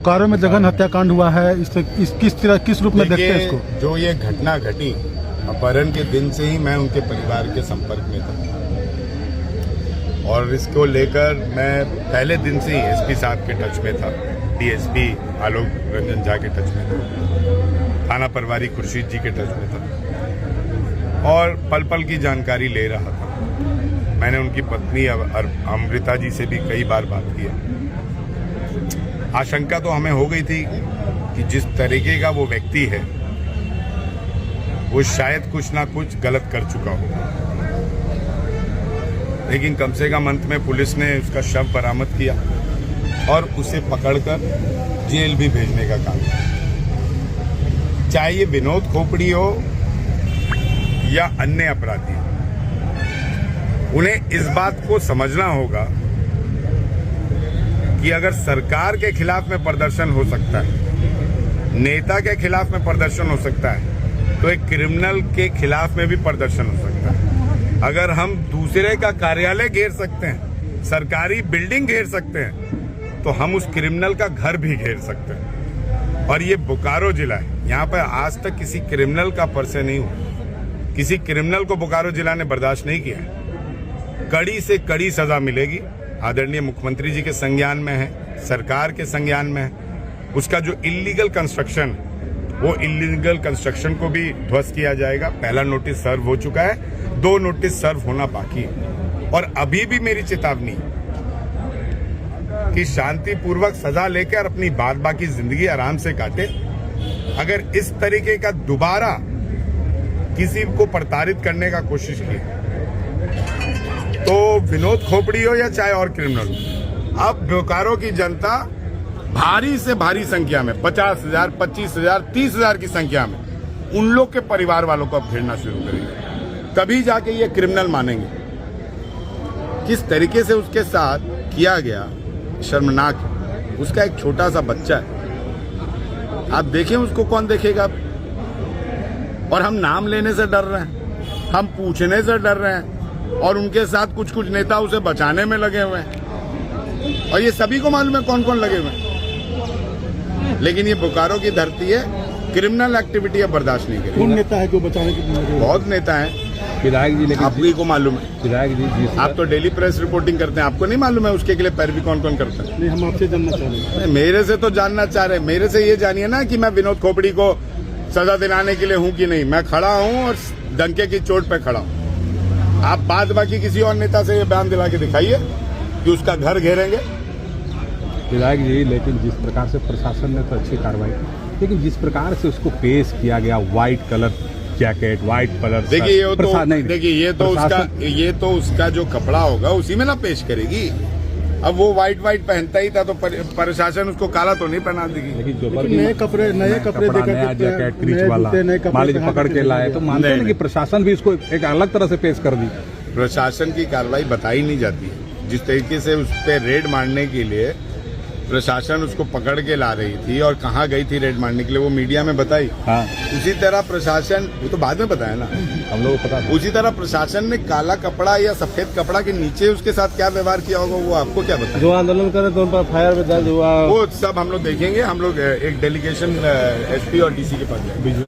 कारों में जघन्य हत्याकांड हुआ है, किस रूप में देखते हैं इसको? जो ये घटना घटी अपहरण के दिन से ही मैं उनके परिवार के संपर्क में था और इसको लेकर मैं पहले दिन से ही एसपी साहब के टच में था, डीएसपी आलोक रंजन झा के टच में था, थाना प्रभारी खुर्शीद जी के टच में था और पल पल की जानकारी ले रहा था। मैंने उनकी पत्नी अमृता जी से भी कई बार बात किया। आशंका तो हमें हो गई थी कि जिस तरीके का वो व्यक्ति है वो शायद कुछ ना कुछ गलत कर चुका होगा, लेकिन कम से कम अंत में पुलिस ने उसका शव बरामद किया और उसे पकड़कर जेल भी भेजने का काम किया। चाहे ये विनोद खोपड़ी हो या अन्य अपराधी, उन्हें इस बात को समझना होगा कि अगर सरकार के खिलाफ में प्रदर्शन हो सकता है, नेता के खिलाफ में प्रदर्शन हो सकता है, तो एक क्रिमिनल के खिलाफ में भी प्रदर्शन हो सकता है। अगर हम दूसरे का कार्यालय घेर सकते हैं, सरकारी बिल्डिंग घेर सकते हैं, तो हम उस क्रिमिनल का घर भी घेर सकते हैं। और ये बोकारो जिला है, यहाँ पर आज तक किसी क्रिमिनल का पर्चे नहीं हुआ। किसी क्रिमिनल को बोकारो जिला ने बर्दाश्त नहीं किया है। कड़ी से कड़ी सजा मिलेगी। आदरणीय मुख्यमंत्री जी के संज्ञान में है, सरकार के संज्ञान में है। उसका जो इल्लीगल कंस्ट्रक्शन, वो इल्लीगल कंस्ट्रक्शन को भी ध्वस्त किया जाएगा। पहला नोटिस सर्व हो चुका है, 2 नोटिस सर्व होना बाकी है। और अभी भी मेरी चेतावनी कि शांतिपूर्वक सजा लेकर अपनी बाद बाकी जिंदगी आराम से काटे। अगर इस तरीके का दोबारा किसी को प्रताड़ित करने का कोशिश की तो विनोद खोपड़ी हो या चाहे और क्रिमिनल, अब बोकारो की जनता भारी से भारी संख्या में 50,000, 25,000, 30,000 की संख्या में उन लोग के परिवार वालों को अब घेरना शुरू करेंगे। तभी जाके ये क्रिमिनल मानेंगे। किस तरीके से उसके साथ किया गया, शर्मनाक। उसका एक छोटा सा बच्चा है, आप देखें उसको कौन देखेगा। और हम नाम लेने से डर रहे हैं, हम पूछने से डर रहे हैं, और उनके साथ कुछ कुछ नेता उसे बचाने में लगे हुए हैं। और ये सभी को मालूम है कौन कौन लगे हुए हैं। लेकिन ये बोकारो की धरती है, क्रिमिनल एक्टिविटी अब बर्दाश्त नहीं करेगी। कौन नेता है जो बचाने की? बहुत नेता हैं, विधायक जी। लेकिन आपको को मालूम है, विधायक जी आप तो डेली प्रेस रिपोर्टिंग करते हैं, आपको नहीं मालूम है उसके लिए पैरवी कौन कौन करता है? नहीं, हम आपसे जानना चाह रहे हैं। मेरे से तो जानना चाह रहे हैं। मेरे से ये जानिए ना कि मैं विनोद खोपड़ी को सजा दिलाने के लिए हूं कि नहीं। मैं खड़ा हूं और डंके की चोट पे खड़ा हूं। आप बाद बाकी किसी और नेता से ये बयान दिला के दिखाइए कि उसका घर घेरेंगे। विधायक जी, लेकिन जिस प्रकार से प्रशासन ने तो अच्छी कार्रवाई, लेकिन जिस प्रकार से उसको पेश किया गया, white colour jacket, white colour, देखिए ये तो उसका जो कपड़ा होगा उसी में ना पेश करेगी। अब वो व्हाइट पहनता ही था तो प्रशासन उसको काला तो नहीं पहना देगी। लेकिन जो नए कपड़े नया जैकेट, क्रीच वाला मालिक पकड़ के लाए, तो मानते हैं कि प्रशासन भी इसको एक अलग तरह से पेश कर दी। प्रशासन की कार्रवाई बताई नहीं जाती है। जिस तरीके से उस पर रेड मारने के लिए प्रशासन उसको पकड़ के ला रही थी और कहाँ गई थी रेड मारने के लिए, वो मीडिया में बताई। हाँ, उसी तरह प्रशासन, वो तो बाद में बताया ना, हम लोग को पता था। उसी तरह प्रशासन ने काला कपड़ा या सफेद कपड़ा के नीचे उसके साथ क्या व्यवहार किया होगा वो आपको क्या बताया? जो आंदोलन करे तो उन पर फायर में दर्ज हुआ, वो सब हम लोग देखेंगे। हम लोग एक डेलीगेशन एसपी और डीसी के पास जाएंगे।